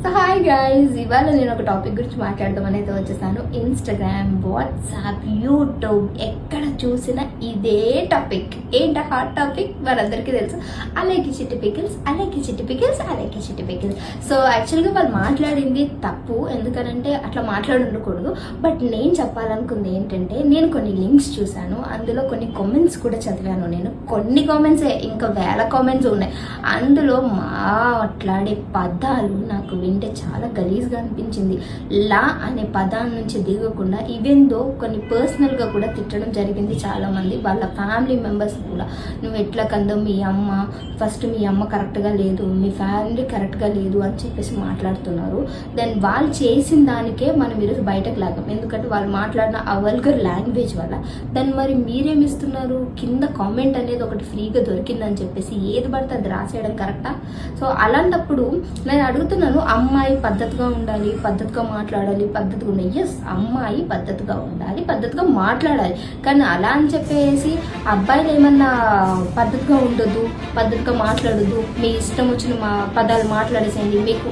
So hi guys, ఇవాళ నేను ఒక టాపిక్ గురించి మాట్లాడదామని అయితే వచ్చేసాను. ఇన్స్టాగ్రామ్, వాట్సాప్, యూట్యూబ్ ఎక్కడ చూసినా ఇదే టాపిక్. ఏంటి హాట్ టాపిక్ మనందరికీ తెలుసు. అలాగే చిట్టి పికిల్స్, అలాగే చిట్టి పికిల్స్, అలాగే చిట్టి పికిల్స్. సో యాక్చువల్గా వాళ్ళు మాట్లాడింది తప్పు, ఎందుకనంటే అట్లా మాట్లాడుండకూడదు. బట్ నేను చెప్పాలనుకుంది ఏంటంటే, నేను కొన్ని లింక్స్ చూశాను, అందులో కొన్ని కామెంట్స్ కూడా చదివాను. నేను కొన్ని కామెంట్సే, ఇంకా వేల కామెంట్స్ ఉన్నాయి. అందులో మాట్లాడే పదాలు నాకు వింటే చాలా గలీజ్గా అనిపించింది. లా అనే పదాల నుంచి దిగకుండా ఈవెందో కొన్ని పర్సనల్గా కూడా తిట్టడం జరిగింది చాలామంది. వాళ్ళ ఫ్యామిలీ మెంబర్స్ కూడా, నువ్వు ఎట్లా కందో మీ అమ్మ, ఫస్ట్ మీ అమ్మ కరెక్ట్గా లేదు, మీ ఫ్యామిలీ కరెక్ట్గా లేదు అని చెప్పేసి మాట్లాడుతున్నారు. దెన్ వాళ్ళు చేసిన దానికే మనం ఈరోజు బయటకు లాగాం, ఎందుకంటే వాళ్ళు మాట్లాడిన ఆ వల్గర్ లాంగ్వేజ్ వల్ల. దెన్ మరి మీరేమిస్తున్నారు? కింద కామెంట్ అనేది ఒకటి ఫ్రీగా దొరికిందని చెప్పేసి ఏది పడితే అది రాసేయడం కరెక్టా? సో అలాంటప్పుడు నేను అడుగుతున్నాను, అమ్మాయి పద్ధతిగా ఉండాలి, పద్ధతిగా మాట్లాడాలి, పద్ధతిగా ఉండాలి. ఎస్, అమ్మాయి పద్ధతిగా ఉండాలి, పద్ధతిగా మాట్లాడాలి. కానీ అలా అని చెప్పేసి అబ్బాయిలు ఏమన్నా పద్ధతిగా ఉండదు, పద్ధతిగా మాట్లాడదు, మీ ఇష్టం వచ్చిన పదాలు మాట్లాడేసేయండి, మీకు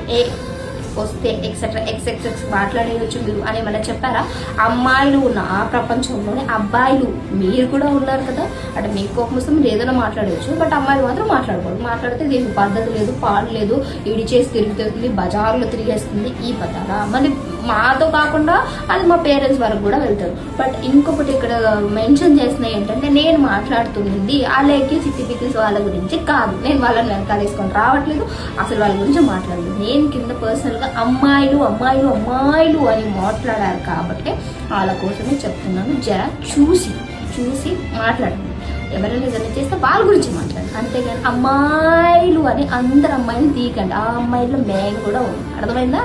వస్తే ఎక్సెట్రా ఎక్సెక్సెక్స్ మాట్లాడేయచ్చు మీరు అని ఏమన్నా చెప్పారా? అమ్మాయిలు నా ప్రపంచంలోనే అబ్బాయిలు మీరు కూడా ఉన్నారు కదా, అంటే మీకు కోపం వస్తే మీరు ఏదైనా మాట్లాడవచ్చు. బట్ అమ్మాయిలు మాత్రం మాట్లాడకూడదు. మాట్లాడితే దీనికి పద్ధతి లేదు, పాడు లేదు, ఇడి చేసి తిరుగుతుంది, బజార్లో తిరిగేస్తుంది, ఈ పదాలా? మళ్ళీ మాతో కాకుండా అది మా పేరెంట్స్ వరకు కూడా వెళ్తారు. బట్ ఇంకొకటి ఇక్కడ మెన్షన్ చేసినాయి ఏంటంటే, నేను మాట్లాడుతుంది అలాగే చిట్టి పికిల్స్ వాళ్ళ గురించి కాదు, నేను వాళ్ళని వెనకాలేసుకొని రావట్లేదు, అసలు వాళ్ళ గురించి మాట్లాడలేదు. నేను కింద పర్సనల్గా అమ్మాయిలు అమ్మాయిలు అమ్మాయిలు అని మాట్లాడారు కాబట్టి వాళ్ళ కోసమే చెప్తున్నాను. జర చూసి మాట్లాడండి. ఎవరైనా ఏదైనా చేస్తే వాళ్ళ గురించి మాట్లాడండి, అంతేగాని అమ్మాయిలు అని అందరు అమ్మాయిలు తీయకండి. ఆ అమ్మాయిలో మేము కూడా ఉన్నాం. అర్థమైందా?